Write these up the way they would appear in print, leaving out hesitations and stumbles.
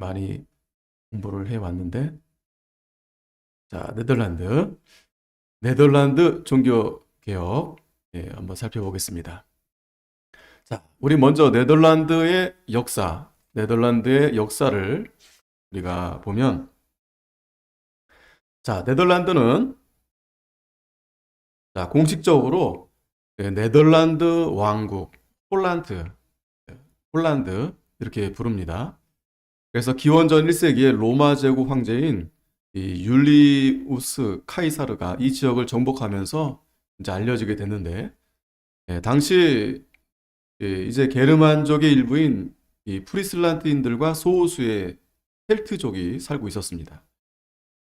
많이 공부를 해왔는데, 자, 네덜란드 종교개혁, 한번 살펴보겠습니다. 자, 우리 먼저 네덜란드의 역사를 우리가 보면, 자, 네덜란드는, 자, 공식적으로 네덜란드 왕국, 홀란드, 홀란드, 이렇게 부릅니다. 그래서 기원전 1세기에 로마 제국 황제인 이 율리우스 카이사르가 이 지역을 정복하면서 이제 알려지게 됐는데, 당시 이제 게르만족의 일부인 이 프리슬란트인들과 소수의 켈트족이 살고 있었습니다.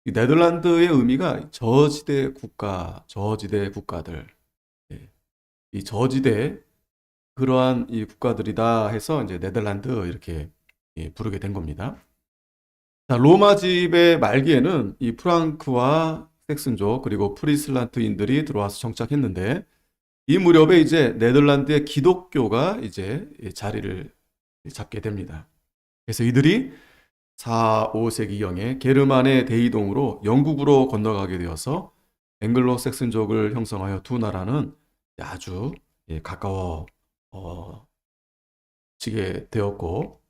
이 네덜란드의 의미가 저지대 국가들, 예, 이 저지대 그러한 이 국가들이다 해서 이제 네덜란드 이렇게 부르게 된 겁니다. 자, 로마 지배 말기에는 이 프랑크와 색슨족 그리고 프리슬란트인들이 들어와서 정착했는데 이 무렵에 이제 네덜란드의 기독교가 이제 자리를 잡게 됩니다. 그래서 이들이 4, 5세기경에 게르만의 대이동으로 영국으로 건너가게 되어서 앵글로 색슨족을 형성하여 두 나라는 아주 가까워지게 되었고,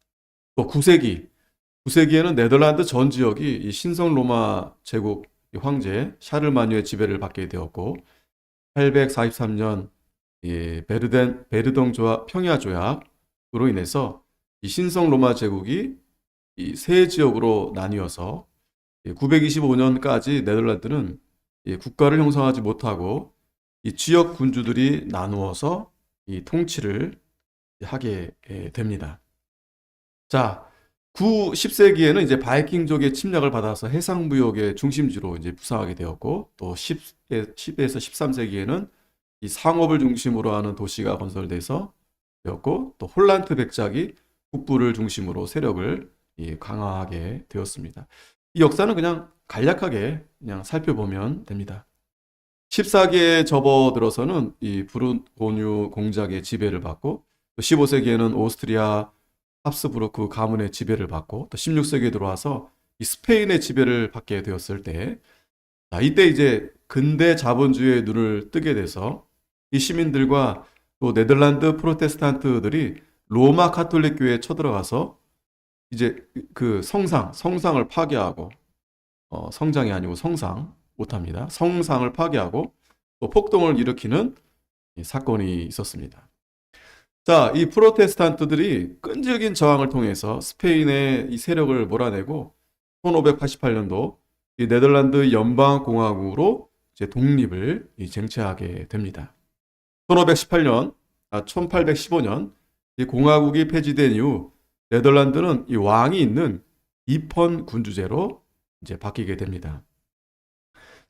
또 9세기에는 네덜란드 전 지역이 이 신성 로마 제국 황제 샤를마뉴의 지배를 받게 되었고, 843년 베르동 조약, 평야 조약으로 인해서 이 신성 로마 제국이 이 세 지역으로 나뉘어서 925년까지 네덜란드는 국가를 형성하지 못하고 이 지역 군주들이 나누어서 이 통치를 하게 됩니다. 자, 10세기에는 이제 바이킹족의 침략을 받아서 해상 무역의 중심지로 이제 부상하게 되었고, 또 10에서 13세기에는 이 상업을 중심으로 하는 도시가 건설돼서 되었고, 또 홀란트 백작이 북부를 중심으로 세력을 강화하게 되었습니다. 이 역사는 그냥 간략하게 그냥 살펴보면 됩니다. 14기에 접어들어서는 이 부르고뉴 공작의 지배를 받고, 또 15세기에는 오스트리아 합스부르크 가문의 지배를 받고, 또 16세기에 들어와서 이 스페인의 지배를 받게 되었을 때, 이때 이제 근대 자본주의의 눈을 뜨게 돼서 이 시민들과 또 네덜란드 프로테스탄트들이 로마 카톨릭 교회에 쳐들어가서 이제 그 성상을 파괴하고, 성장이 아니고 성상 못합니다. 성상을 파괴하고 또 폭동을 일으키는 사건이 있었습니다. 자, 이 프로테스탄트들이 끈질긴 저항을 통해서 스페인의 이 세력을 몰아내고 1588년도 이 네덜란드 연방공화국으로 이제 독립을 쟁취하게 됩니다. 1815년 이 공화국이 폐지된 이후 네덜란드는 이 왕이 있는 입헌 군주제로 이제 바뀌게 됩니다.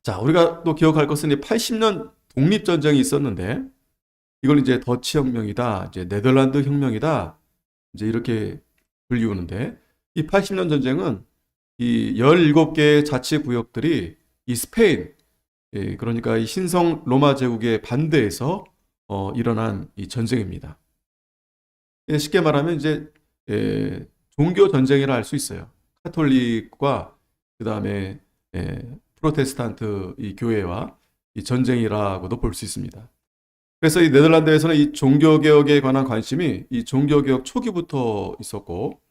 자, 우리가 또 기억할 것은 이 80년 독립전쟁이 있었는데 이걸 이제 더치 혁명이다, 이제 네덜란드 혁명이다, 이제 이렇게 불리우는데 이 80년 전쟁은 이 17개의 자치구역들이 이 스페인, 그러니까 이 신성 로마 제국에 반대해서 일어난 이 전쟁입니다. 쉽게 말하면 이제 종교 전쟁이라 할 수 있어요. 카톨릭과 그 다음에 프로테스탄트 이 교회와 이 전쟁이라고도 볼 수 있습니다. 그래서 이 네덜란드에서는 이 종교개혁에 관한 관심이 이 종교개혁 초기부터 있었고,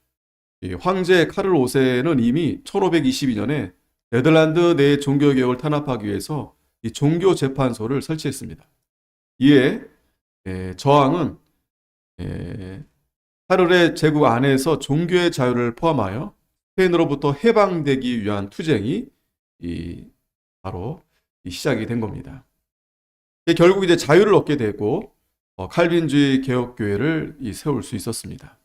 이 황제 카를 5세는 이미 1522년에 네덜란드 내 종교개혁을 탄압하기 위해서 이 종교재판소를 설치했습니다. 이에 저항은 카를의 제국 안에서 종교의 자유를 포함하여 스페인으로부터 해방되기 위한 투쟁이 바로 시작이 된 겁니다. 결국 이제 자유를 얻게 되고 칼빈주의 개혁교회를 세울 수 있었습니다.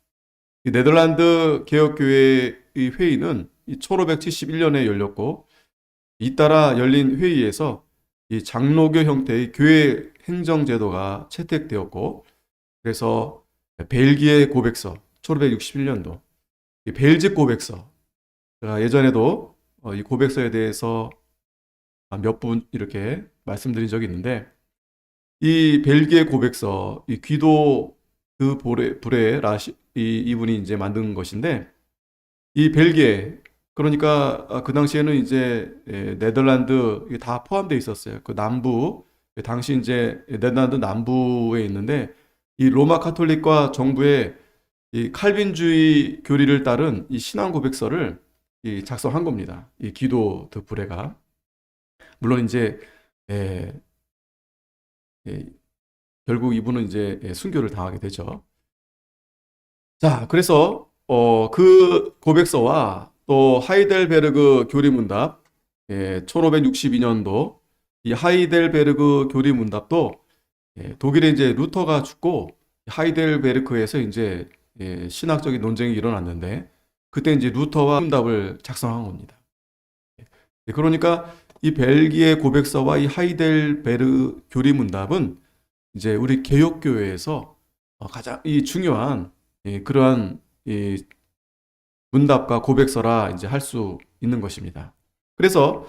이 네덜란드 개혁교회의 회의는 1571년에 열렸고, 잇따라 열린 회의에서 이 장로교 형태의 교회 행정제도가 채택되었고, 그래서 벨기에 고백서 1561년도 이 벨직 고백서, 제가 예전에도 이 고백서에 대해서 몇 분 이렇게 말씀드린 적이 있는데, 이 벨기에 고백서, 이 귀도 드 브레 라시 이분이 이제 만든 것인데, 이 벨기에, 그러니까 그 당시에는 이제 네덜란드 이게 다 포함되어 있었어요. 그 남부, 당시 이제 네덜란드 남부에 있는데 이 로마 카톨릭과 정부의 이 칼빈주의 교리를 따른 이 신앙 고백서를 이 작성한 겁니다. 이 기도 드 브레가. 물론 이제 에, 에, 결국 이분은 이제 순교를 당하게 되죠. 자, 그래서 그 고백서와 또 하이델베르그 교리문답, 1562년도 이 하이델베르그 교리문답도 독일에 이제 루터가 죽고 하이델베르크에서 이제 신학적인 논쟁이 일어났는데 그때 이제 루터와 문답을 작성한 겁니다. 그러니까 이 벨기에 고백서와 이 하이델베르 교리문답은 이제 우리 개혁교회에서 가장 이 중요한 그러한 이 문답과 고백서라 이제 할 수 있는 것입니다. 그래서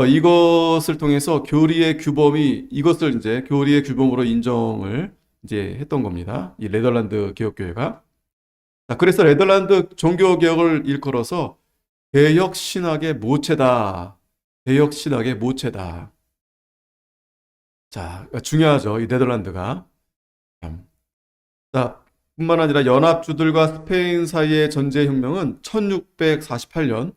이것을 통해서 교리의 규범이 이것을 이제 교리의 규범으로 인정을 이제 했던 겁니다. 이 네덜란드 개혁교회가. 자, 그래서 네덜란드 종교개혁을 일컬어서 개혁 신학의 모체다. 개혁 신학의 모체다. 자, 중요하죠. 이 네덜란드가. 자, 뿐만 아니라 연합주들과 스페인 사이의 전제혁명은 1648년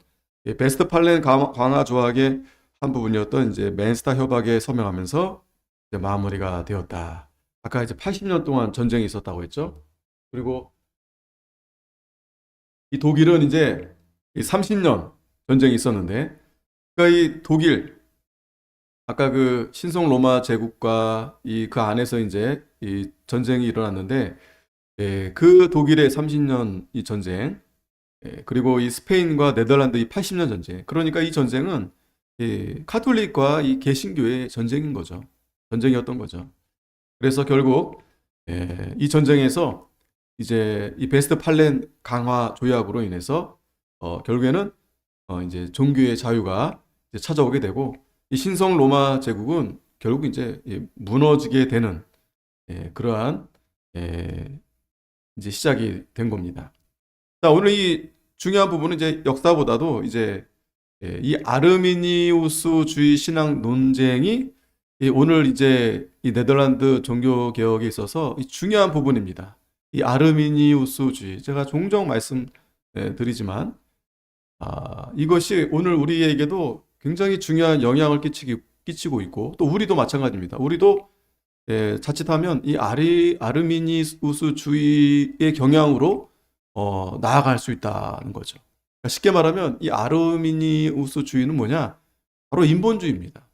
베스트팔렌 강화 조약의 한 부분이었던 이제 맨스타 협약에 서명하면서 이제 마무리가 되었다. 아까 이제 80년 동안 전쟁이 있었다고 했죠. 그리고 이 독일은 이제 30년 전쟁이 있었는데, 그러니까 이 독일 아까 그 신성 로마 제국과 이 그 안에서 이제 이 전쟁이 일어났는데, 그 독일의 30년 이 전쟁, 그리고 이 스페인과 네덜란드 이 80년 전쟁. 그러니까 이 전쟁은 카톨릭과 이 개신교의 전쟁인 거죠. 전쟁이었던 거죠. 그래서 결국 이 전쟁에서 이제 이 베스트팔렌 강화 조약으로 인해서 결국에는 이제 종교의 자유가 이제 찾아오게 되고 이 신성 로마 제국은 결국 이제 무너지게 되는 그러한 이제 시작이 된 겁니다. 자, 오늘 이 중요한 부분은 이제 역사보다도 이제 이 아르미니우스주의 신앙 논쟁이 오늘 이제 이 네덜란드 종교 개혁에 있어서 이 중요한 부분입니다. 이 아르미니우스주의 제가 종종 말씀드리지만 이것이 오늘 우리에게도 굉장히 중요한 영향을 끼치고 있고 또 우리도 마찬가지입니다. 우리도 자칫하면 이 아르미니우스주의의 경향으로 나아갈 수 있다는 거죠. 그러니까 쉽게 말하면 이 아르미니우스주의는 뭐냐? 바로 인본주의입니다.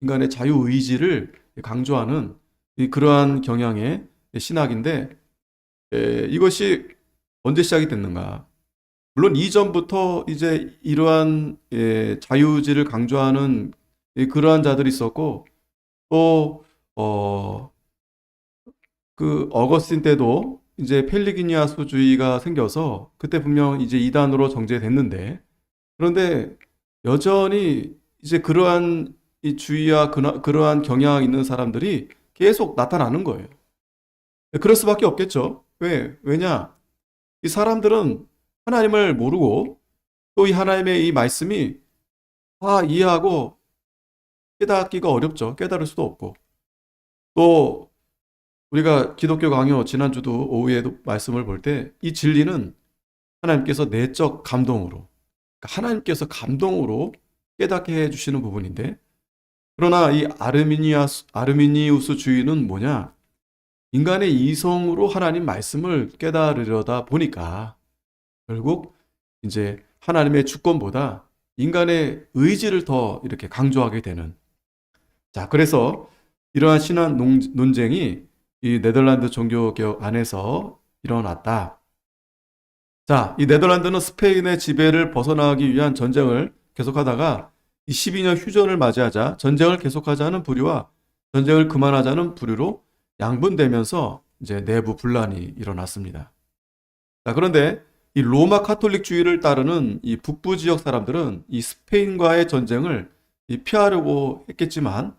인간의 자유의지를 강조하는 그러한 경향의 신학인데 이것이 언제 시작이 됐는가? 물론 이전부터 이제 이러한 자유의지를 강조하는 그러한 자들이 있었고 또 그 어거스틴 때도 이제 펠리기니아수주의가 생겨서 그때 분명 이제 이단으로 정제됐는데 그런데 여전히 이제 그러한 이 주의와 그러한 경향 있는 사람들이 계속 나타나는 거예요. 그럴 수밖에 없겠죠. 왜냐? 이 사람들은 하나님을 모르고 또 이 하나님의 이 말씀이 다 이해하고 깨닫기가 어렵죠. 깨달을 수도 없고. 또 우리가 기독교 강요 지난주도 오후에도 말씀을 볼 때 이 진리는 하나님께서 내적 감동으로 그러니까 하나님께서 감동으로 깨닫게 해주시는 부분인데 그러나 이 아르미니우스주의는 뭐냐? 인간의 이성으로 하나님 말씀을 깨달으려다 보니까 결국 이제 하나님의 주권보다 인간의 의지를 더 이렇게 강조하게 되는. 자, 그래서 이러한 신앙 논쟁이 이 네덜란드 종교개혁 안에서 일어났다. 자, 이 네덜란드는 스페인의 지배를 벗어나기 위한 전쟁을 계속하다가 이 12년 휴전을 맞이하자 전쟁을 계속하자는 부류와 전쟁을 그만하자는 부류로 양분되면서 이제 내부 분란이 일어났습니다. 자, 그런데 이 로마 카톨릭주의를 따르는 이 북부 지역 사람들은 이 스페인과의 전쟁을 피하려고 했겠지만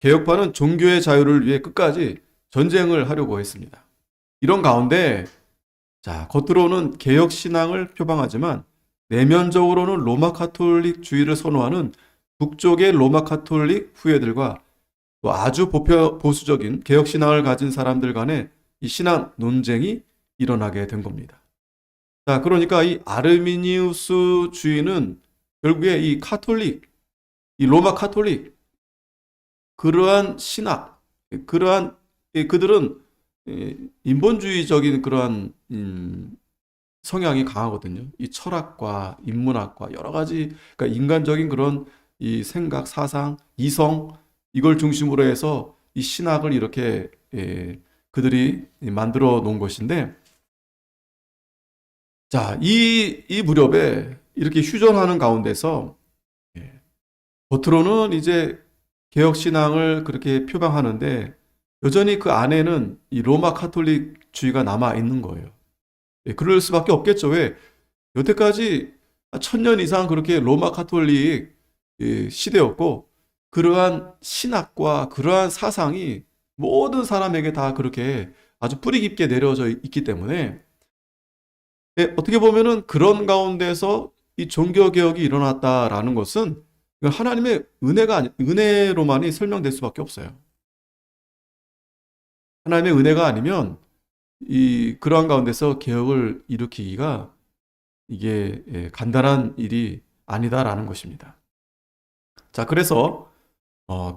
개혁파는 종교의 자유를 위해 끝까지 전쟁을 하려고 했습니다. 이런 가운데 자, 겉으로는 개혁 신앙을 표방하지만 내면적으로는 로마 카톨릭주의를 선호하는 북쪽의 로마 카톨릭 후예들과 또 아주 보수적인 개혁신앙을 가진 사람들 간의 이 신앙 논쟁이 일어나게 된 겁니다. 자, 그러니까 이 아르미니우스주의는 결국에 이 카톨릭, 이 로마 카톨릭, 그러한 신학, 그러한 그들은 인본주의적인 그러한 성향이 강하거든요. 이 철학과 인문학과 여러 가지, 그러니까 인간적인 그런 이 생각, 사상, 이성, 이걸 중심으로 해서 이 신학을 이렇게 그들이 만들어 놓은 것인데, 자, 이 무렵에 이렇게 휴전하는 가운데서 겉으로는 이제 개혁신앙을 그렇게 표방하는데 여전히 그 안에는 이 로마 카톨릭주의가 남아 있는 거예요. 그럴 수밖에 없겠죠. 왜? 여태까지 1000년 이상 그렇게 로마 카톨릭 시대였고 그러한 신학과 그러한 사상이 모든 사람에게 다 그렇게 아주 뿌리 깊게 내려져 있기 때문에 어떻게 보면은 그런 가운데서 이 종교개혁이 일어났다라는 것은 하나님의 은혜로만이 설명될 수밖에 없어요. 하나님의 은혜가 아니면 그러한 가운데서 개혁을 일으키기가 이게 간단한 일이 아니다라는 것입니다. 자, 그래서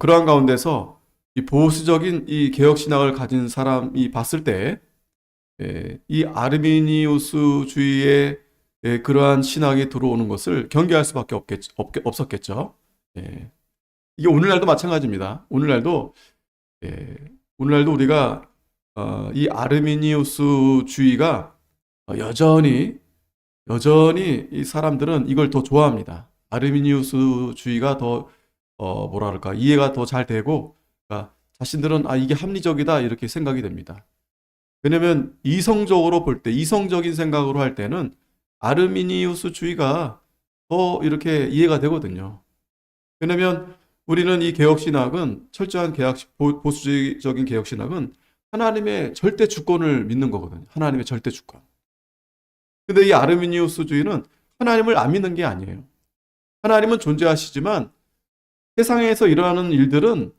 그러한 가운데서 이 보수적인 이 개혁 신학을 가진 사람이 봤을 때 이 아르미니우스주의의 그러한 신학이 들어오는 것을 경계할 수밖에 없었겠죠. 이게 오늘날도 마찬가지입니다. 오늘날도 우리가 이 아르미니우스주의가 여전히 이 사람들은 이걸 더 좋아합니다. 아르미니우스주의가 더 뭐랄까 이해가 더 잘 되고 그러니까 자신들은 이게 합리적이다 이렇게 생각이 됩니다. 왜냐하면 이성적으로 볼 때 이성적인 생각으로 할 때는 아르미니우스주의가 더 이렇게 이해가 되거든요. 왜냐하면 우리는 이 개혁신학은 철저한 보수적인 개혁신학은 하나님의 절대 주권을 믿는 거거든요. 하나님의 절대 주권. 근데 이 아르미니우스주의는 하나님을 안 믿는 게 아니에요. 하나님은 존재하시지만 세상에서 일어나는 일들은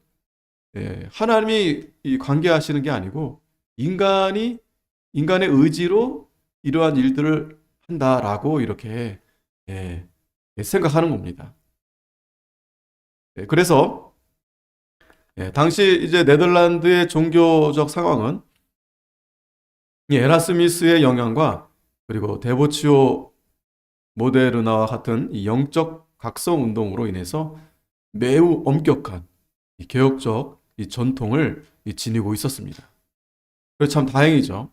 하나님이 관계하시는 게 아니고 인간의 의지로 이러한 일들을 한다라고 이렇게 생각하는 겁니다. 그래서 당시 이제 네덜란드의 종교적 상황은 이 에라스미스의 영향과 그리고 데보치오 모데르나와 같은 이 영적 각성 운동으로 인해서 매우 엄격한 이 개혁적 이 전통을 지니고 있었습니다. 그래서 참 다행이죠.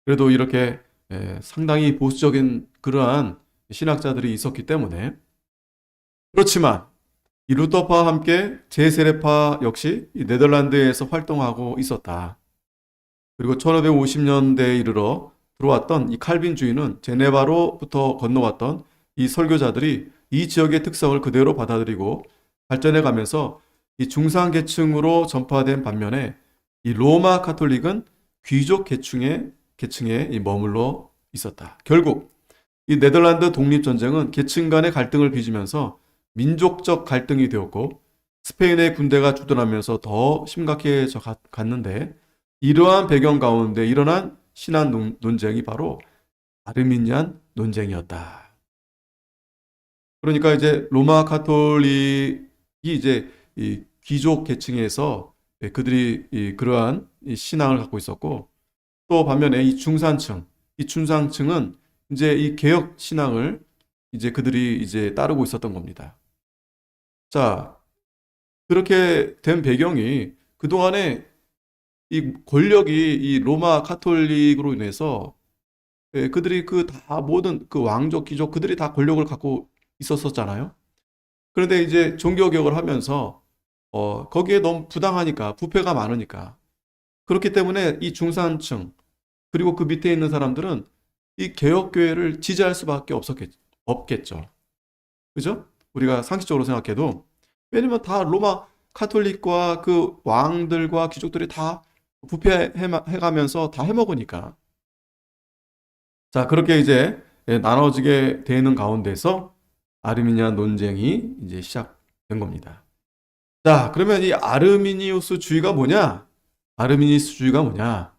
그래도 이렇게 상당히 보수적인 그러한 신학자들이 있었기 때문에 그렇지만 이 루터파와 함께 제세례파 역시 이 네덜란드에서 활동하고 있었다. 그리고 1550년대에 이르러 들어왔던 이 칼빈주의는 제네바로부터 건너왔던 이 설교자들이 이 지역의 특성을 그대로 받아들이고 발전해 가면서 이 중상계층으로 전파된 반면에 이 로마 카톨릭은 귀족 계층에 머물러 있었다. 결국 이 네덜란드 독립전쟁은 계층 간의 갈등을 빚으면서 민족적 갈등이 되었고 스페인의 군대가 주둔하면서 더 심각해져 갔는데 이러한 배경 가운데 일어난 신학 논쟁이 바로 아르미니안 논쟁이었다. 그러니까 이제 로마 카톨릭이 이제 이 귀족 계층에서 그들이 그러한 신앙을 갖고 있었고 또 반면에 이 중산층은 이제 이 개혁 신앙을 이제 그들이 이제 따르고 있었던 겁니다. 자, 그렇게 된 배경이 그동안에 이 권력이 이 로마 카톨릭으로 인해서 그들이 다 모든 그 왕족, 귀족 그들이 다 권력을 갖고 있었었잖아요. 그런데 이제 종교개혁을 하면서 거기에 너무 부당하니까 부패가 많으니까 그렇기 때문에 이 중산층 그리고 그 밑에 있는 사람들은 이 개혁교회를 지지할 수밖에 없겠죠. 그죠? 우리가 상식적으로 생각해도 왜냐면 다 로마 카톨릭과 그 왕들과 귀족들이 다 부패해가면서 다 해먹으니까. 자, 그렇게 이제 나눠지게 되는 가운데서 아르미니안 논쟁이 이제 시작된 겁니다. 자, 그러면 이 아르미니우스주의가 뭐냐? 아르미니우스주의가 뭐냐?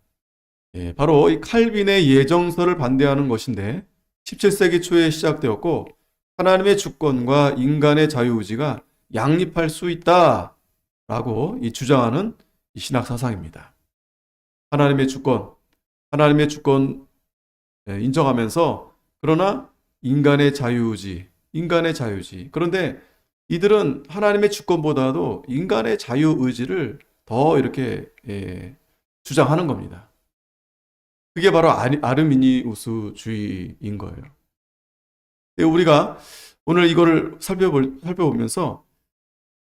바로 이 칼빈의 예정설을 반대하는 것인데 17세기 초에 시작되었고 하나님의 주권과 인간의 자유의지가 양립할 수 있다라고 이 주장하는 이 신학 사상입니다. 하나님의 주권 인정하면서 그러나 인간의 자유의지. 그런데 이들은 하나님의 주권보다도 인간의 자유의지를 더 이렇게 주장하는 겁니다. 그게 바로 아르미니우스주의인 거예요. 우리가 오늘 이거를 살펴보면서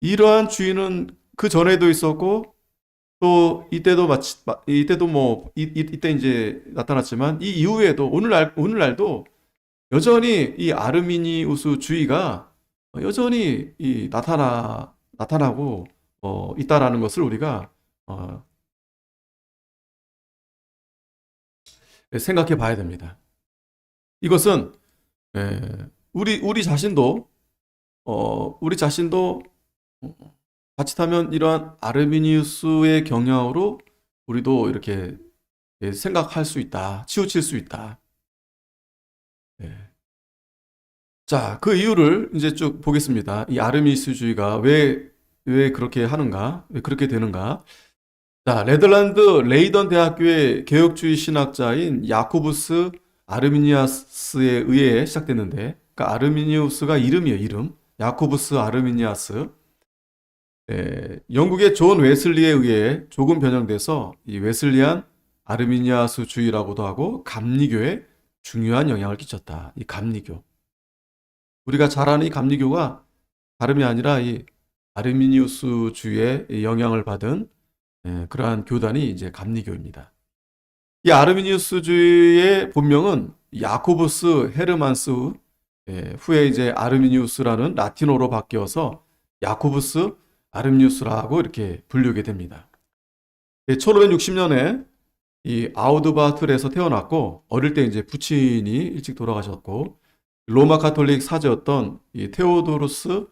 이러한 주의는 그 전에도 있었고 또 이때도 뭐 이때 이제 나타났지만 이 이후에도 오늘날도 여전히 이 아르미니우스주의가 여전히 나타나고 있다라는 것을 우리가 생각해 봐야 됩니다. 이것은 우리 자신도 자칫하면 이러한 아르미니우스의 경향으로 우리도 이렇게 생각할 수 있다, 치우칠 수 있다. 자, 그 이유를 이제 쭉 보겠습니다. 이 아르미니우스주의가 왜 그렇게 하는가, 왜 그렇게 되는가? 자, 네덜란드 레이던 대학교의 개혁주의 신학자인 야코부스 아르미니아스에 의해 시작됐는데, 그러니까 아르미니우스가 이름이에요, 이름. 야코부스 아르미니아스. 영국의 존 웨슬리에 의해 조금 변형돼서 이 웨슬리안 아르미니아스주의라고도 하고 감리교에 중요한 영향을 끼쳤다. 이 감리교. 우리가 잘 아는 이 감리교가 다름이 아니라 이 아르미니우스주의의 영향을 받은 그러한 교단이 이제 감리교입니다. 이 아르미니우스주의의 본명은 야코부스 헤르만스 후에 이제 아르미니우스라는 라틴어로 바뀌어서 야코부스 아르미니우스라고 이렇게 불리게 됩니다. 1560년에 이 아우드바틀에서 태어났고 어릴 때 이제 부친이 일찍 돌아가셨고 로마 가톨릭 사제였던 이 테오도루스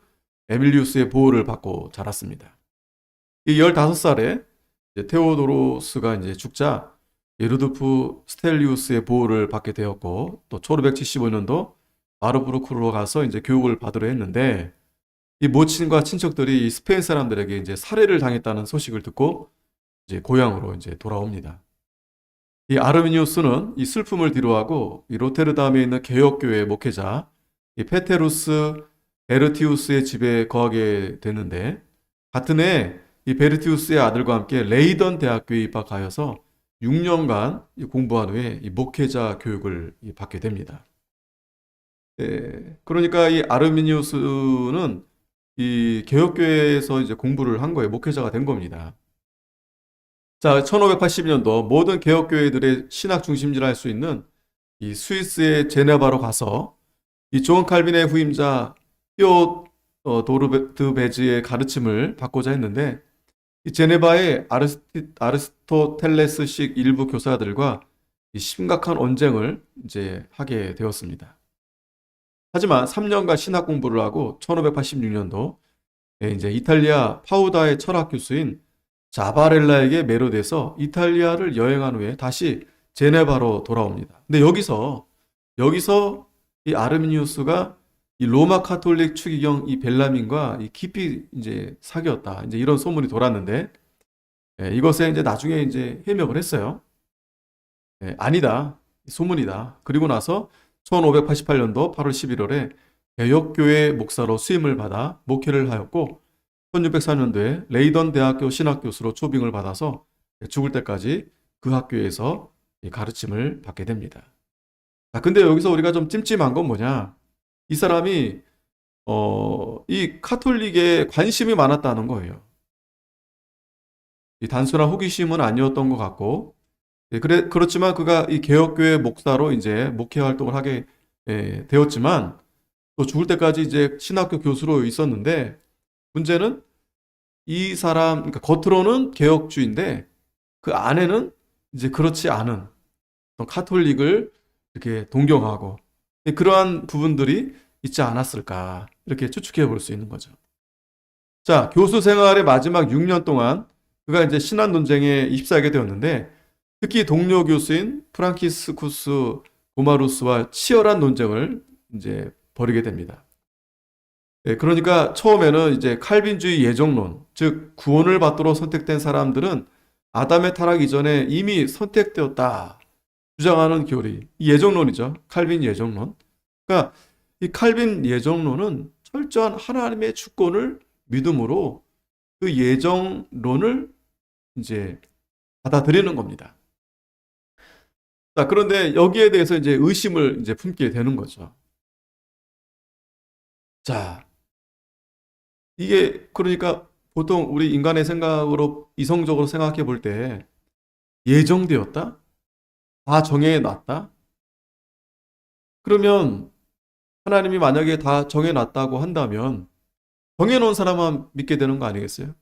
에밀리우스의 보호를 받고 자랐습니다. 이 15살에 테오도로스가 이제 죽자 루드프 스텔리우스의 보호를 받게 되었고 또 1575년도 마르부르크로 가서 이제 교육을 받으려 했는데 이 모친과 친척들이 이 스페인 사람들에게 이제 살해를 당했다는 소식을 듣고 이제 고향으로 이제 돌아옵니다. 이 아르미니우스는 이 슬픔을 뒤로하고 이 로테르담에 있는 개혁교회 목회자 이 페테루스 베르티우스의 집에 거하게 되는데 같은 해 이 베르티우스의 아들과 함께 레이던 대학교에 입학하여서 6년간 공부한 후에 이 목회자 교육을 받게 됩니다. 그러니까 이 아르미니우스는 이 개혁교회에서 이제 공부를 한 거예요. 목회자가 된 겁니다. 자, 1580년도 모든 개혁교회들의 신학 중심지라 할 수 있는 이 스위스의 제네바로 가서 이 존 칼빈의 후임자 히오 도르드 베즈의 가르침을 받고자 했는데 이 제네바의 아리스토텔레스식 일부 교사들과 이 심각한 언쟁을 이제 하게 되었습니다. 하지만 3년간 신학 공부를 하고 1586년도 이제 이탈리아 파우다의 철학 교수인 자바렐라에게 매료돼서 이탈리아를 여행한 후에 다시 제네바로 돌아옵니다. 근데 여기서 이 아르미니우스가 이 로마 카톨릭 추기경 이 벨라민과 이 깊이 이제 사귀었다. 이제 이런 소문이 돌았는데 이것에 이제 나중에 이제 해명을 했어요. 아니다. 소문이다. 그리고 나서 1588년도 8월 11월에 개혁교회 목사로 수임을 받아 목회를 하였고 1604년도에 레이던 대학교 신학교수로 초빙을 받아서 죽을 때까지 그 학교에서 가르침을 받게 됩니다. 자, 근데 여기서 우리가 좀 찜찜한 건 뭐냐? 이 사람이 이 카톨릭에 관심이 많았다는 거예요. 이 단순한 호기심은 아니었던 것 같고, 그렇지만 그가 이 개혁교회 목사로 이제 목회 활동을 하게 되었지만 또 죽을 때까지 이제 신학교 교수로 있었는데 문제는 이 사람, 그러니까 겉으로는 개혁주의인데 그 안에는 이제 그렇지 않은 카톨릭을 이렇게 동경하고 그러한 부분들이 있지 않았을까 이렇게 추측해 볼 수 있는 거죠. 자, 교수 생활의 마지막 6년 동안 그가 이제 신학 논쟁에 휩싸이게 되었는데 특히 동료 교수인 프랑키스쿠스 고마루스와 치열한 논쟁을 이제 벌이게 됩니다. 그러니까 처음에는 이제 칼빈주의 예정론, 즉 구원을 받도록 선택된 사람들은 아담의 타락 이전에 이미 선택되었다 주장하는 교리, 이 예정론이죠. 칼빈 예정론. 그러니까 이 칼빈 예정론은 철저한 하나님의 주권을 믿음으로 그 예정론을 이제 받아들이는 겁니다. 자, 그런데 여기에 대해서 이제 의심을 이제 품게 되는 거죠. 자, 이게 그러니까 보통 우리 인간의 생각으로 이성적으로 생각해 볼 때 예정되었다? 다 정해놨다? 그러면 하나님이 만약에 다 정해놨다고 한다면 정해놓은 사람만 믿게 되는 거 아니겠어요?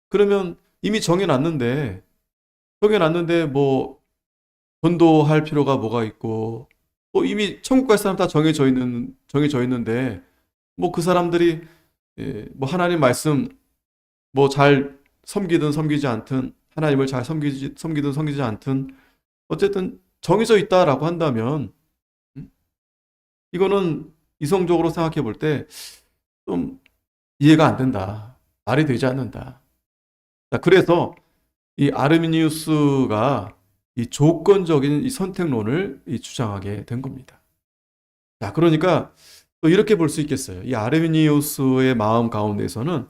그러면 이미 정해놨는데 뭐 전도할 필요가 뭐가 있고 또 이미 천국 갈 사람 다 정해져 있는데 뭐 그 사람들이 뭐 하나님 말씀 뭐 잘 섬기든 섬기지 않든 하나님을 잘 섬기든 섬기지 않든 어쨌든 정해져 있다라고 한다면 음, 이거는 이성적으로 생각해 볼 때 좀 이해가 안 된다. 말이 되지 않는다. 자, 그래서 이 아르미니우스가 이 조건적인 이 선택론을 주장하게 된 겁니다. 자, 그러니까 또 이렇게 볼 수 있겠어요. 이 아르미니우스의 마음 가운데서는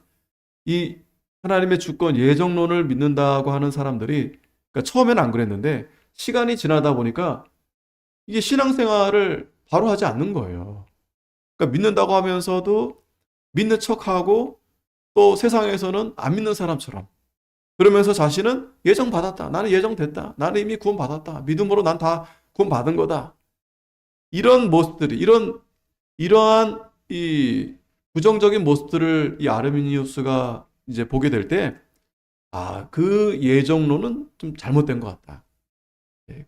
이 하나님의 주권 예정론을 믿는다고 하는 사람들이 그러니까 처음에는 안 그랬는데 시간이 지나다 보니까 이게 신앙생활을 바로 하지 않는 거예요. 그러니까 믿는다고 하면서도 믿는 척하고 또 세상에서는 안 믿는 사람처럼 그러면서 자신은 예정받았다. 나는 예정됐다. 나는 이미 구원받았다. 믿음으로 난 다 구원받은 거다. 이런 모습들이 이러한 이 부정적인 모습들을 이 아르미니우스가 이제 보게 될 때, 아, 그 예정론은 좀 잘못된 것 같다.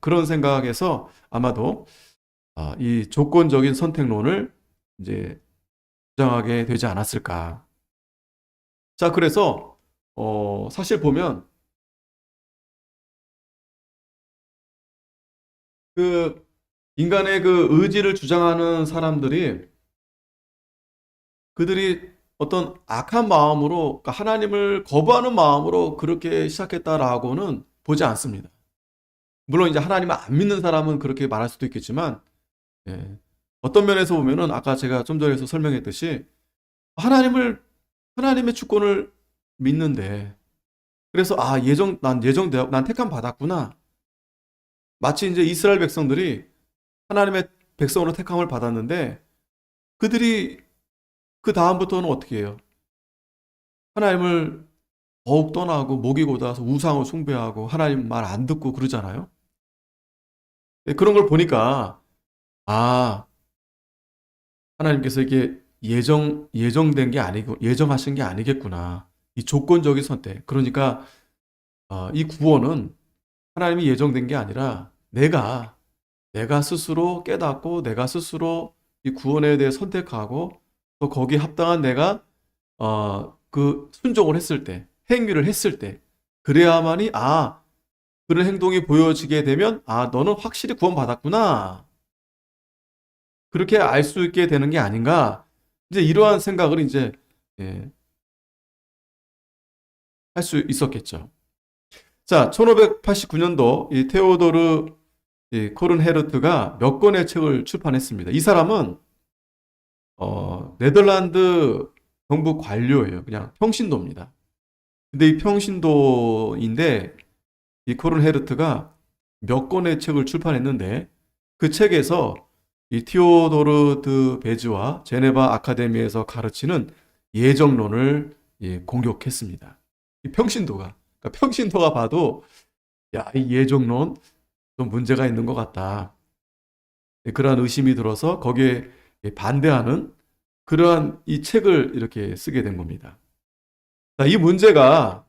그런 생각에서 아마도 이 조건적인 선택론을 이제 주장하게 되지 않았을까. 자, 그래서 사실 보면 그 인간의 그 의지를 주장하는 사람들이 그들이 어떤 악한 마음으로 그러니까 하나님을 거부하는 마음으로 그렇게 시작했다라고는 보지 않습니다. 물론 이제 하나님을 안 믿는 사람은 그렇게 말할 수도 있겠지만 예, 어떤 면에서 보면은 아까 제가 좀 전에서 설명했듯이 하나님을 하나님의 주권을 믿는데 그래서 난 택함 받았구나. 마치 이제 이스라엘 백성들이 하나님의 백성으로 택함을 받았는데 그들이 그 다음부터는 어떻게 해요? 하나님을 더욱 떠나고 목이 곧아서 우상을 숭배하고 하나님 말 안 듣고 그러잖아요. 네, 그런 걸 보니까 아, 하나님께서 이게 예정된 게 아니고 예정하신 게 아니겠구나. 이 조건적인 선택. 그러니까 이 구원은 하나님이 예정된 게 아니라 내가 스스로 깨닫고 내가 스스로 이 구원에 대해 선택하고 또 거기에 합당한 내가 그 순종을 했을 때, 행위를 했을 때 그래야만이 그런 행동이 보여지게 되면 너는 확실히 구원받았구나. 그렇게 알 수 있게 되는 게 아닌가. 이제 이러한 생각을 이제 할 수 있었겠죠. 자, 1589년도 이 테오도르 코른헤르트가 몇 권의 책을 출판했습니다. 이 사람은 네덜란드 정부 관료예요. 그냥 평신도입니다. 근데 이 평신도인데 이 코른헤르트가 몇 권의 책을 출판했는데 그 책에서 이 티오도르 드 베즈와 제네바 아카데미에서 가르치는 예정론을 공격했습니다. 이 평신도가 그러니까 평신도가 봐도 야, 이 예정론 좀 문제가 있는 것 같다. 그러한 의심이 들어서 거기에 반대하는 그러한 이 책을 이렇게 쓰게 된 겁니다. 자, 이 문제가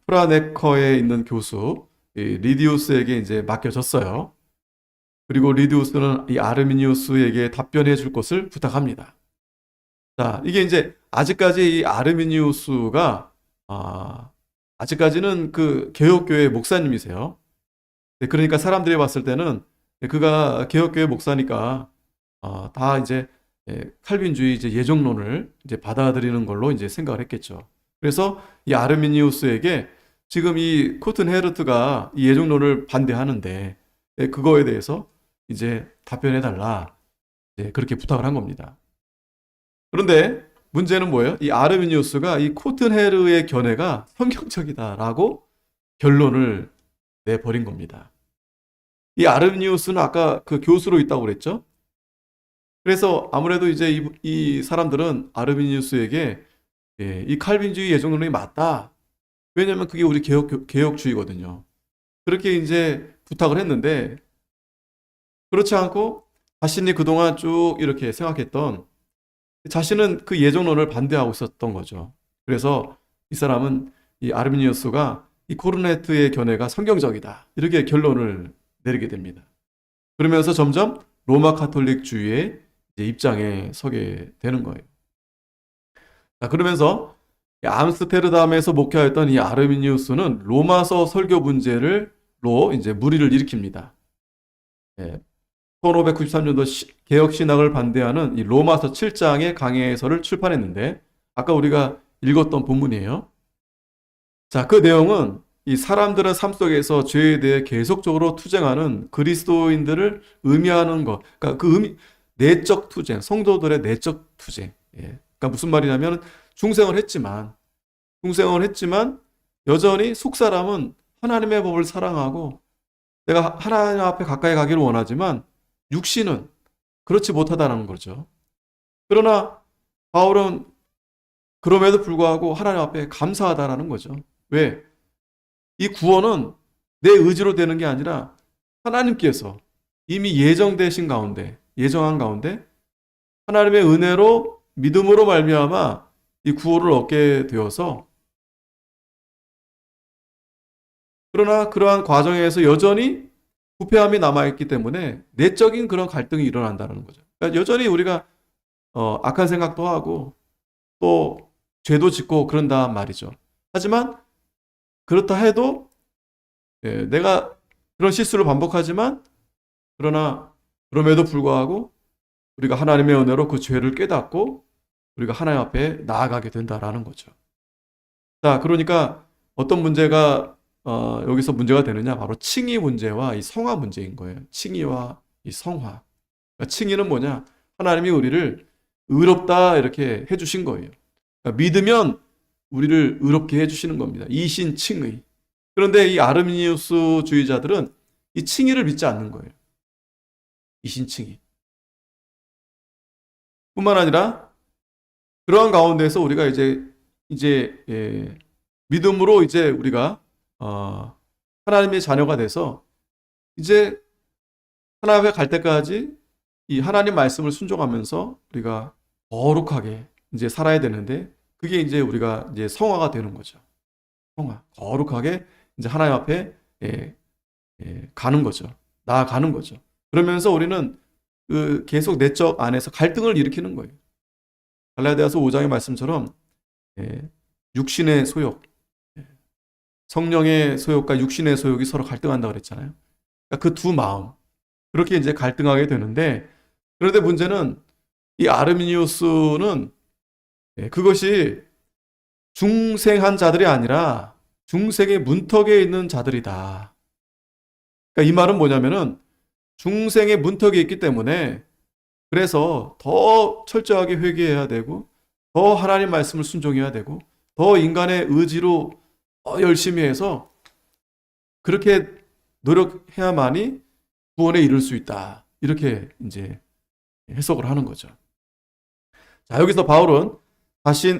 프라네커에 있는 교수 리디우스에게 이제 맡겨졌어요. 그리고 리디우스는 이 아르미니우스에게 답변해 줄 것을 부탁합니다. 자, 이게 이제 아직까지 이 아르미니우스가 아직까지는 그 개혁교회 목사님이세요. 네, 그러니까 사람들이 봤을 때는 그가 개혁교회 목사니까 다 이제 칼빈주의 이제 예정론을 이제 받아들이는 걸로 이제 생각을 했겠죠. 그래서 이 아르미니우스에게 지금 이 코튼 헤르트가 이 예정론을 반대하는데 그거에 대해서 이제 답변해 달라 이제 그렇게 부탁을 한 겁니다. 그런데 문제는 뭐예요? 이 아르미니우스가 이 코튼 헤르의 견해가 성경적이다라고 결론을 내버린 겁니다. 이 아르미니우스는 아까 그 교수로 있다고 그랬죠? 그래서 아무래도 이제 이 사람들은 아르미니우스에게 이 칼빈주의 예정론이 맞다. 왜냐면 그게 우리 개혁주의거든요. 그렇게 이제 부탁을 했는데 그렇지 않고 자신이 그동안 쭉 이렇게 생각했던 자신은 그 예정론을 반대하고 있었던 거죠. 그래서 이 사람은 이 아르미니우스가 이 코르네트의 견해가 성경적이다. 이렇게 결론을 내리게 됩니다. 그러면서 점점 로마 카톨릭주의의 이제 입장에 서게 되는 거예요. 자, 그러면서 암스테르담에서 목회하였던 이 아르미니우스는 로마서 설교 문제로 이제 무리를 일으킵니다. 1593년도 개혁신학을 반대하는 이 로마서 7장의 강해서를 출판했는데 아까 우리가 읽었던 본문이에요. 자, 그 내용은 이 사람들의 삶 속에서 죄에 대해 계속적으로 투쟁하는 그리스도인들을 의미하는 것. 그러니까 그 내적 투쟁, 성도들의 내적 투쟁. 그러니까 무슨 말이냐면 중생을 했지만 여전히 속사람은 하나님의 법을 사랑하고 내가 하나님 앞에 가까이 가기를 원하지만 육신은 그렇지 못하다는 거죠. 그러나 바울은 그럼에도 불구하고 하나님 앞에 감사하다라는 거죠. 왜? 이 구원은 내 의지로 되는 게 아니라 하나님께서 이미 예정한 가운데 하나님의 은혜로 믿음으로 말미암아 이 구원을 얻게 되어서 그러나 그러한 과정에서 여전히 부패함이 남아있기 때문에 내적인 그런 갈등이 일어난다는 거죠. 그러니까 여전히 우리가 악한 생각도 하고 또 죄도 짓고 그런단 말이죠. 하지만 그렇다 해도 내가 그런 실수를 반복하지만 그러나 그럼에도 불구하고 우리가 하나님의 은혜로 그 죄를 깨닫고 우리가 하나님 앞에 나아가게 된다라는 거죠. 자, 그러니까 어떤 문제가 여기서 문제가 되느냐? 바로 칭의 문제와 이 성화 문제인 거예요. 칭의와 이 성화. 그러니까 칭의는 뭐냐? 하나님이 우리를 의롭다 이렇게 해주신 거예요. 그러니까 믿으면 우리를 의롭게 해주시는 겁니다. 이신칭의. 그런데 이 아르미니우스주의자들은 이 칭의를 믿지 않는 거예요. 이신칭의. 뿐만 아니라 그러한 가운데서 우리가 이제 믿음으로 이제 우리가 하나님의 자녀가 돼서 이제 하나님에 갈 때까지 이 하나님 말씀을 순종하면서 우리가 거룩하게 이제 살아야 되는데 그게 이제 우리가 이제 성화가 되는 거죠. 성화. 거룩하게 이제 하나님 앞에 가는 거죠. 나아가는 거죠. 그러면서 우리는 그 계속 내적 안에서 갈등을 일으키는 거예요. 갈라디아서 5장의 말씀처럼 육신의 소욕, 성령의 소욕과 육신의 소욕이 서로 갈등한다고 그랬잖아요. 그러니까 그 두 마음 그렇게 이제 갈등하게 되는데 그런데 문제는 이 아르미니우스는 그것이 중생한 자들이 아니라 중생의 문턱에 있는 자들이다. 그러니까 이 말은 뭐냐면은 중생의 문턱에 있기 때문에 그래서 더 철저하게 회개해야 되고 더 하나님 말씀을 순종해야 되고 더 인간의 의지로 더 열심히 해서 그렇게 노력해야만이 구원에 이를 수 있다. 이렇게 이제 해석을 하는 거죠. 자, 여기서 바울은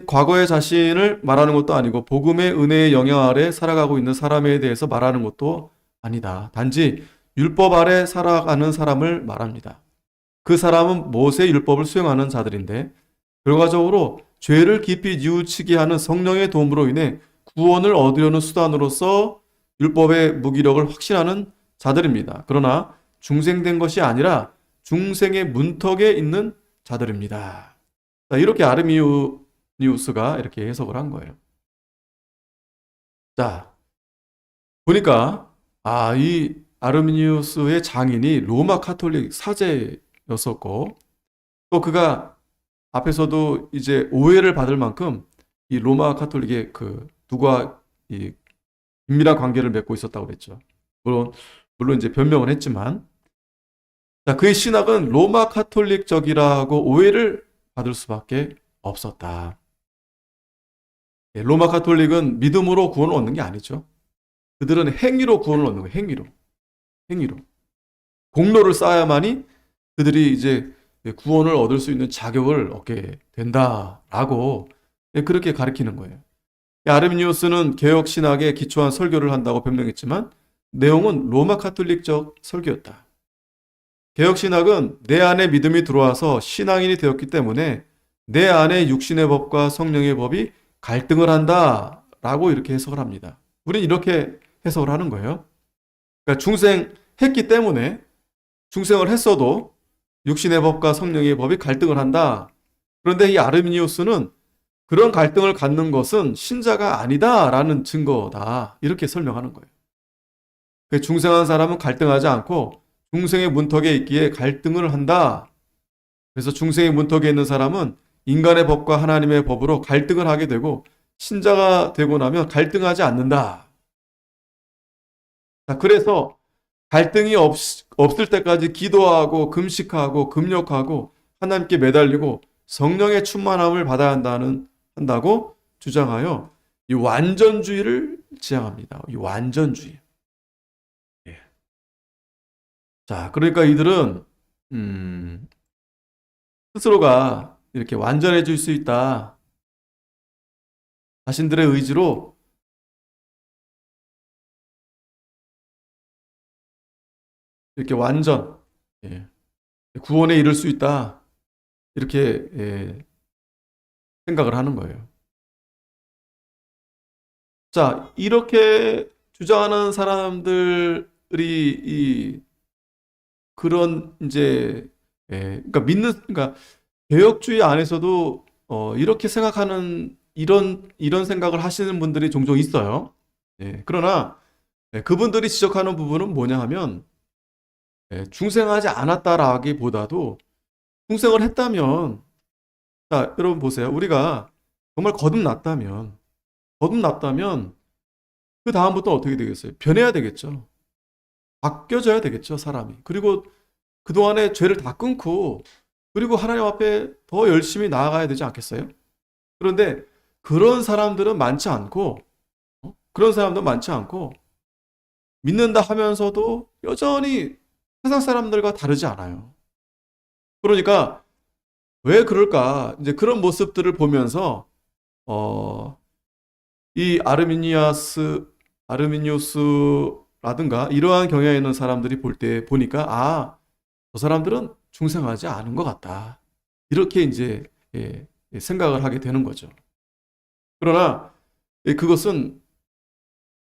과거의 자신을 말하는 것도 아니고 복음의 은혜의 영향 아래 살아가고 있는 사람에 대해서 말하는 것도 아니다. 단지 율법 아래 살아가는 사람을 말합니다. 그 사람은 모세 율법을 수행하는 자들인데 결과적으로 죄를 깊이 뉘우치게 하는 성령의 도움으로 인해 구원을 얻으려는 수단으로서 율법의 무기력을 확신하는 자들입니다. 그러나 중생된 것이 아니라 중생의 문턱에 있는 자들입니다. 자, 이렇게 아르미니우스가 이렇게 해석을 한 거예요. 자, 보니까 이 아르미니우스의 장인이 로마 카톨릭 사제였었고, 또 그가 앞에서도 이제 오해를 받을 만큼 이 로마 카톨릭의 그 누가 이 긴밀한 관계를 맺고 있었다고 그랬죠. 물론 이제 변명을 했지만, 자, 그의 신학은 로마 카톨릭적이라고 오해를 받을 수밖에 없었다. 로마 카톨릭은 믿음으로 구원을 얻는 게 아니죠. 그들은 행위로 구원을 얻는 거예요. 행위로. 공로를 쌓아야만이 그들이 이제 구원을 얻을 수 있는 자격을 얻게 된다라고 그렇게 가르치는 거예요. 아르미니우스는 개혁 신학에 기초한 설교를 한다고 변명했지만 내용은 로마 카톨릭적 설교였다. 개혁 신학은 내 안에 믿음이 들어와서 신앙인이 되었기 때문에 내 안에 육신의 법과 성령의 법이 갈등을 한다라고 이렇게 해석을 합니다. 우리는 이렇게 해석을 하는 거예요. 그러니까 중생했기 때문에 중생을 했어도 육신의 법과 성령의 법이 갈등을 한다. 그런데 이 아르미니우스는 그런 갈등을 갖는 것은 신자가 아니다라는 증거다. 이렇게 설명하는 거예요. 중생한 사람은 갈등하지 않고 중생의 문턱에 있기에 갈등을 한다. 그래서 중생의 문턱에 있는 사람은 인간의 법과 하나님의 법으로 갈등을 하게 되고 신자가 되고 나면 갈등하지 않는다. 자, 그래서 갈등이 없을 때까지 기도하고 금식하고 금욕하고 하나님께 매달리고 성령의 충만함을 받아야 한다고 주장하여 이 완전주의를 지향합니다. 이 완전주의. 자, 그러니까 이들은 스스로가 이렇게 완전해질 수 있다. 자신들의 의지로 이렇게 완전 구원에 이를 수 있다. 이렇게 생각을 하는 거예요. 자, 이렇게 주장하는 사람들이 그런 이제 그러니까 개혁주의 안에서도 이렇게 생각하는 이런 생각을 하시는 분들이 종종 있어요. 그러나 그분들이 지적하는 부분은 뭐냐 하면 중생하지 않았다라기보다도 중생을 했다면, 자, 여러분 보세요. 우리가 정말 거듭났다면 그 다음부터 어떻게 되겠어요? 변해야 되겠죠. 바뀌어져야 되겠죠, 사람이. 그리고 그동안의 죄를 다 끊고 그리고 하나님 앞에 더 열심히 나아가야 되지 않겠어요? 그런데 그런 사람들은 많지 않고 믿는다 하면서도 여전히 세상 사람들과 다르지 않아요. 그러니까 왜 그럴까? 이제 그런 모습들을 보면서 이 아르미니우스라든가 이러한 경향에 있는 사람들이 볼 때 보니까 저 사람들은 중생하지 않은 것 같다. 이렇게 이제 생각을 하게 되는 거죠. 그러나 그것은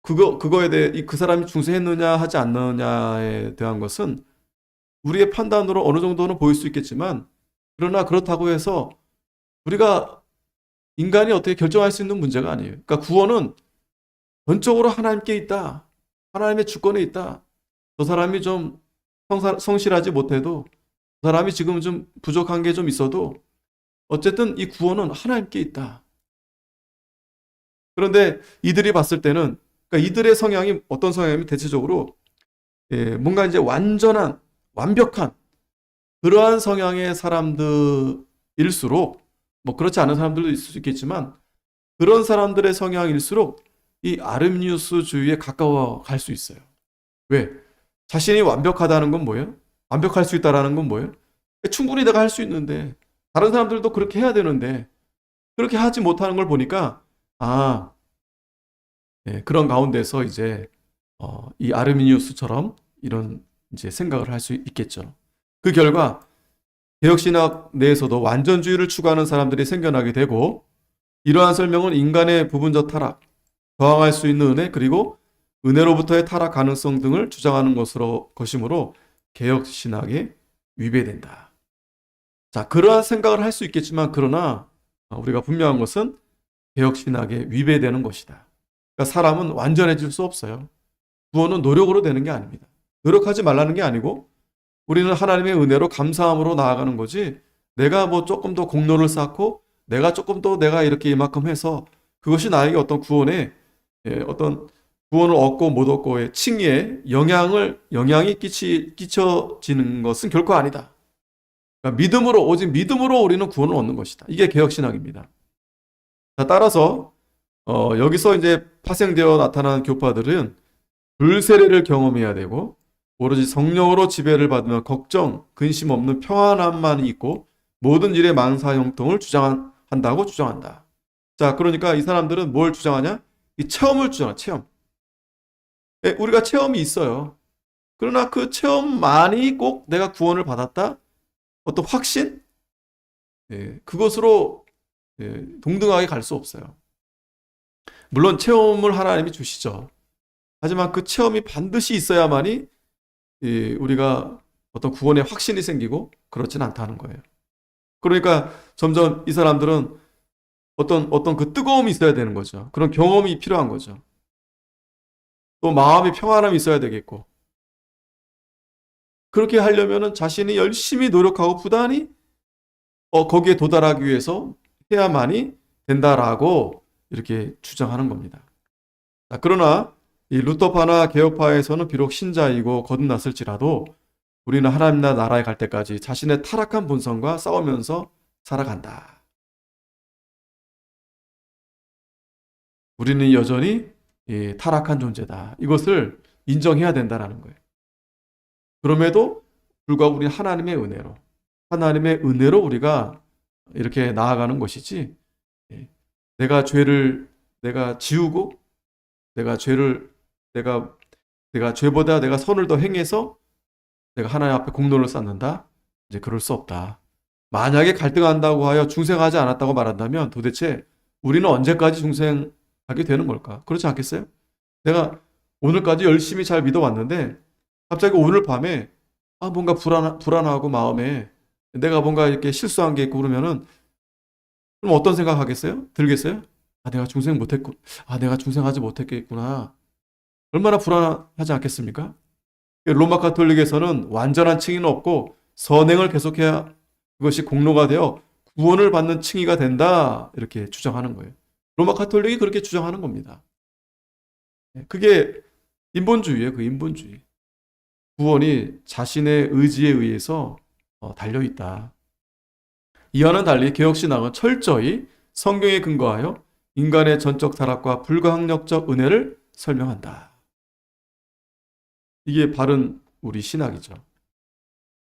그거에 대해 그 사람이 중생했느냐 하지 않느냐에 대한 것은 우리의 판단으로 어느 정도는 보일 수 있겠지만, 그러나 그렇다고 해서 우리가 인간이 어떻게 결정할 수 있는 문제가 아니에요. 그러니까 구원은 전적으로 하나님께 있다. 하나님의 주권에 있다. 저 사람이 좀 성실하지 못해도, 저 사람이 지금 좀 부족한 게 좀 있어도 어쨌든 이 구원은 하나님께 있다. 그런데 이들이 봤을 때는, 그러니까 이들의 성향이 어떤 성향이면 대체적으로 뭔가 이제 완벽한 그러한 성향의 사람들일수록, 뭐 그렇지 않은 사람들도 있을 수 있겠지만 그런 사람들의 성향일수록 이 아르미니우스주의에 가까워 갈 수 있어요. 왜? 자신이 완벽하다는 건 뭐예요? 완벽할 수 있다라는 건 뭐예요? 충분히 내가 할 수 있는데 다른 사람들도 그렇게 해야 되는데 그렇게 하지 못하는 걸 보니까 그런 가운데서 이제 이 아르미니우스처럼 이런 이제 생각을 할 수 있겠죠. 그 결과 개혁신학 내에서도 완전주의를 추구하는 사람들이 생겨나게 되고, 이러한 설명은 인간의 부분적 타락, 저항할 수 있는 은혜, 그리고 은혜로부터의 타락 가능성 등을 주장하는 것이므로 개혁신학에 위배된다. 자, 그러한 생각을 할 수 있겠지만, 그러나 우리가 분명한 것은 개혁신학에 위배되는 것이다. 그러니까 사람은 완전해질 수 없어요. 구원은 노력으로 되는 게 아닙니다. 노력하지 말라는 게 아니고, 우리는 하나님의 은혜로 감사함으로 나아가는 거지, 내가 뭐 조금 더 공로를 쌓고 내가 조금 더 내가 이렇게 이만큼 해서 그것이 나에게 어떤 구원에 어떤 구원을 얻고 못 얻고의 칭의에 영향이 끼쳐지는 것은 결코 아니다. 그러니까 믿음으로, 오직 믿음으로 우리는 구원을 얻는 것이다. 이게 개혁신학입니다. 자, 따라서 여기서 이제 파생되어 나타난 교파들은 불세례를 경험해야 되고, 오로지 성령으로 지배를 받으며 걱정, 근심 없는 평안함만 있고 모든 일에 만사 형통을 주장한다고 주장한다. 자, 그러니까 이 사람들은 뭘 주장하냐? 이 체험을 주장해, 체험. 우리가 체험이 있어요. 그러나 그 체험만이 꼭 내가 구원을 받았다? 어떤 확신? 그것으로 동등하게 갈 수 없어요. 물론 체험을 하나님이 주시죠. 하지만 그 체험이 반드시 있어야만이 우리가 어떤 구원의 확신이 생기고 그렇진 않다는 거예요. 그러니까 점점 이 사람들은 어떤 그 뜨거움이 있어야 되는 거죠. 그런 경험이 필요한 거죠. 또 마음의 평안함이 있어야 되겠고, 그렇게 하려면은 자신이 열심히 노력하고 부단히 거기에 도달하기 위해서 해야만이 된다라고 이렇게 주장하는 겁니다. 그러나 이 루터파나 개혁파에서는 비록 신자이고 거듭났을지라도 우리는 하나님 나라에 갈 때까지 자신의 타락한 본성과 싸우면서 살아간다. 우리는 여전히 타락한 존재다. 이것을 인정해야 된다는 거예요. 그럼에도 불구하고 우리는 하나님의 은혜로 우리가 이렇게 나아가는 것이지, 내가 지우고 내가 죄보다 내가 선을 더 행해서 내가 하나님 앞에 공로를 쌓는다? 이제 그럴 수 없다. 만약에 갈등한다고 하여 중생하지 않았다고 말한다면 도대체 우리는 언제까지 중생하게 되는 걸까? 그렇지 않겠어요? 내가 오늘까지 열심히 잘 믿어왔는데 갑자기 오늘 밤에 뭔가 불안하고 마음에 내가 뭔가 이렇게 실수한 게 있고 그러면은 그럼 어떤 생각 하겠어요? 들겠어요? 내가 중생하지 못했겠구나. 얼마나 불안하지 않겠습니까? 로마 가톨릭에서는 완전한 칭의는 없고 선행을 계속해야 그것이 공로가 되어 구원을 받는 칭의가 된다. 이렇게 주장하는 거예요. 로마 가톨릭이 그렇게 주장하는 겁니다. 그게 인본주의예요. 그 인본주의. 구원이 자신의 의지에 의해서 달려있다. 이와는 달리 개혁신학은 철저히 성경에 근거하여 인간의 전적 타락과 불가항력적 은혜를 설명한다. 이게 바른 우리 신학이죠.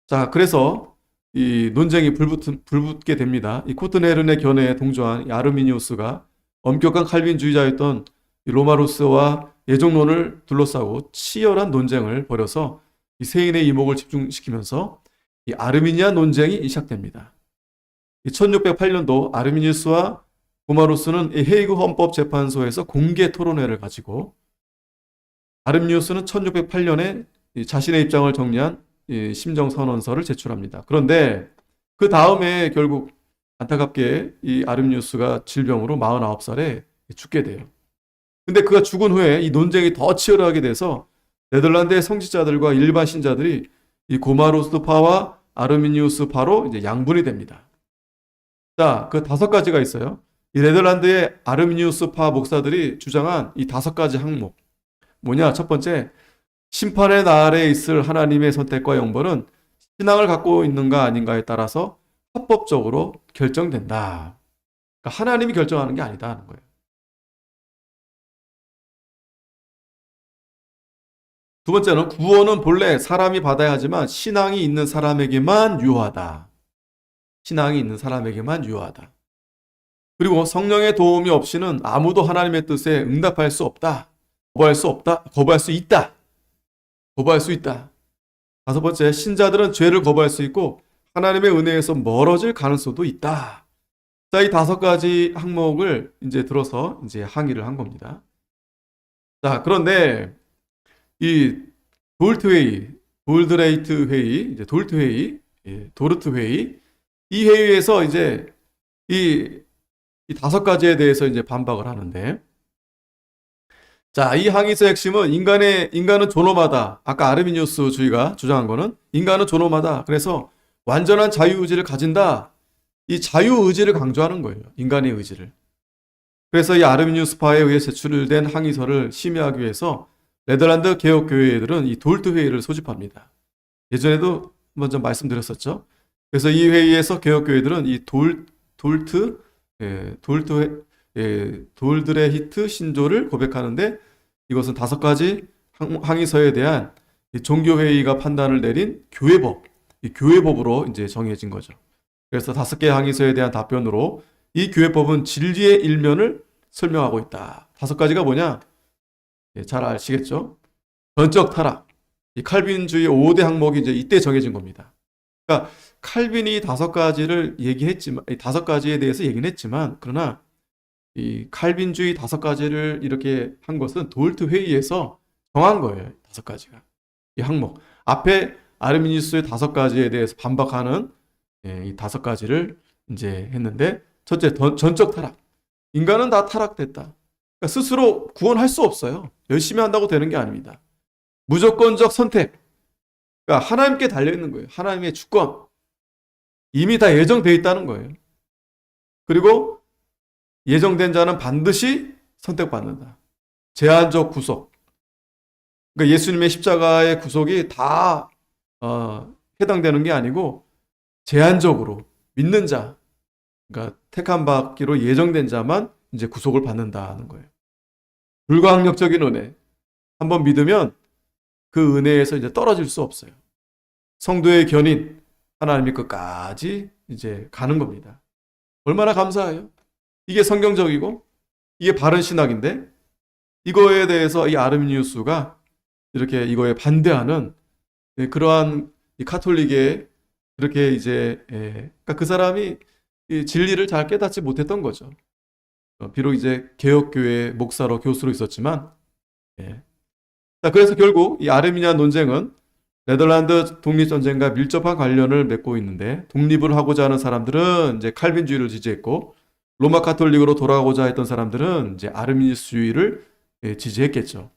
자, 그래서 이 논쟁이 불붙게 됩니다. 이 코트네른의 견해에 동조한 아르미니우스가 엄격한 칼빈주의자였던 로마루스와 예정론을 둘러싸고 치열한 논쟁을 벌여서 이 세인의 이목을 집중시키면서 이 아르미니안 논쟁이 시작됩니다. 1608년도 아르미니우스와 고마루스는 헤이그 헌법재판소에서 공개 토론회를 가지고 아르미니우스는 1608년에 자신의 입장을 정리한 심정선언서를 제출합니다. 그런데 그 다음에 결국 안타깝게 이 아르미니우스가 질병으로 49살에 죽게 돼요. 근데 그가 죽은 후에 이 논쟁이 더 치열하게 돼서 네덜란드의 성직자들과 일반 신자들이 이 고마루스파와 아르미니우스파로 이제 양분이 됩니다. 자, 그 5가지가 있어요. 이 네덜란드의 아르미니우스파 목사들이 주장한 이 5가지 항목. 뭐냐? 첫 번째, 심판의 날에 있을 하나님의 선택과 영벌은 신앙을 갖고 있는가 아닌가에 따라서 합법적으로 결정된다. 그러니까 하나님이 결정하는 게 아니다 하는 거예요. 두 번째는 구원은 본래 사람이 받아야 하지만 신앙이 있는 사람에게만 유효하다. 신앙이 있는 사람에게만 유효하다. 그리고 성령의 도움이 없이는 아무도 하나님의 뜻에 응답할 수 없다. 거부할 수 있다. 거부할 수 있다. 5번째, 신자들은 죄를 거부할 수 있고 하나님의 은혜에서 멀어질 가능성도 있다. 자, 이 5가지 항목을 이제 들어서 이제 항의를 한 겁니다. 자, 그런데 이 돌트웨이, 돌드레이트 회의, 이제 돌트 회의, 도르트 회의, 이 회의에서 이제 이, 이 다섯 가지에 대해서 이제 반박을 하는데, 자, 이 항의서의 핵심은 인간은 존엄하다. 아까 아르미니우스 주의가 주장한 거는 인간은 존엄하다. 그래서 완전한 자유의지를 가진다. 이 자유의지를 강조하는 거예요. 인간의 의지를. 그래서 이 아르미니우스파에 의해 제출된 항의서를 심의하기 위해서 네덜란드 개혁교회들은 이 돌트 회의를 소집합니다. 예전에도 먼저 말씀드렸었죠. 그래서 이 회의에서 개혁교회들은 이 돌드레히트 신조를 고백하는데, 이것은 다섯 가지 항의서에 대한 종교회의가 판단을 내린 교회법, 이 교회법으로 이제 정해진 거죠. 그래서 다섯 개의 항의서에 대한 답변으로 이 교회법은 진리의 일면을 설명하고 있다. 다섯 가지가 뭐냐? 잘 아시겠죠? 전적 타락, 이 칼빈주의 5대 항목이 이제 이때 정해진 겁니다. 그러니까 칼빈이 다섯 가지를 얘기했지만, 이 다섯 가지에 대해서 얘기는 했지만, 그러나 이 칼빈주의 다섯 가지를 이렇게 한 것은 돌트 회의에서 정한 거예요. 다섯 가지가. 이 항목. 앞에 아르미니우스의 다섯 가지에 대해서 반박하는 이 다섯 가지를 이제 했는데, 첫째, 전적 타락. 인간은 다 타락됐다. 그러니까 스스로 구원할 수 없어요. 열심히 한다고 되는 게 아닙니다. 무조건적 선택. 그러니까 하나님께 달려있는 거예요. 하나님의 주권. 이미 다 예정되어 있다는 거예요. 그리고 예정된 자는 반드시 선택받는다. 제한적 구속. 그러니까 예수님의 십자가의 구속이 다 해당되는 게 아니고 제한적으로 믿는 자, 그러니까 택함 받기로 예정된 자만 이제 구속을 받는다는 거예요. 불가항력적인 은혜. 한번 믿으면 그 은혜에서 이제 떨어질 수 없어요. 성도의 견인, 하나님이 끝까지 이제 가는 겁니다. 얼마나 감사해요. 이게 성경적이고 이게 바른 신학인데, 이거에 대해서 이 아르미니우스가 이렇게 이거에 반대하는 그러한 이 카톨릭의 그렇게 이제 그러니까 그 사람이 이 진리를 잘 깨닫지 못했던 거죠. 비록 이제 개혁교회 목사로 교수로 있었지만, 자, 그래서 결국 이 아르미니아 논쟁은 네덜란드 독립전쟁과 밀접한 관련을 맺고 있는데, 독립을 하고자 하는 사람들은 이제 칼빈주의를 지지했고, 로마 카톨릭으로 돌아가고자 했던 사람들은 이제 아르미니우스주의를 지지했겠죠.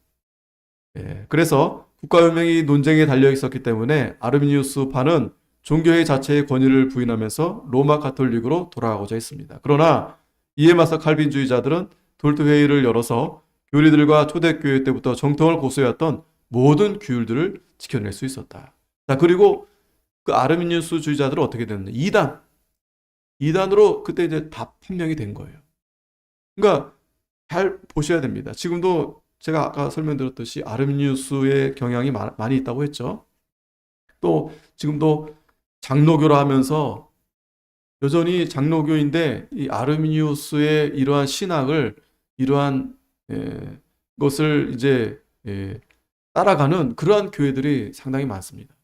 그래서 국가혁명이 논쟁에 달려 있었기 때문에 아르미니우스파는 종교회 자체의 권위를 부인하면서 로마 카톨릭으로 돌아가고자 했습니다. 그러나 이에 맞서 칼빈주의자들은 돌트 회의를 열어서 교리들과 초대교회 때부터 정통을 고수해왔던 모든 규율들을 지켜낼 수 있었다. 자, 그리고 그 아르미니우스주의자들은 어떻게 됐느냐? 2단으로 그때 이제 다 판명이 된 거예요. 그러니까 잘 보셔야 됩니다. 지금도 제가 아까 설명드렸듯이 아르미니우스의 경향이 많이 있다고 했죠. 또 지금도 장로교라 하면서 여전히 장로교인데 이 아르미니우스의 이러한 신학을, 이러한 것을 이제 따라가는 그러한 교회들이 상당히 많습니다.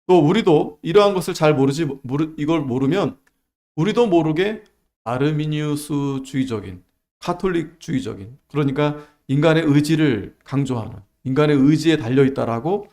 또 우리도 이러한 것을 잘 이걸 모르면 우리도 모르게 아르미니우스주의적인, 카톨릭주의적인, 그러니까 인간의 의지를 강조하는, 인간의 의지에 달려있다라고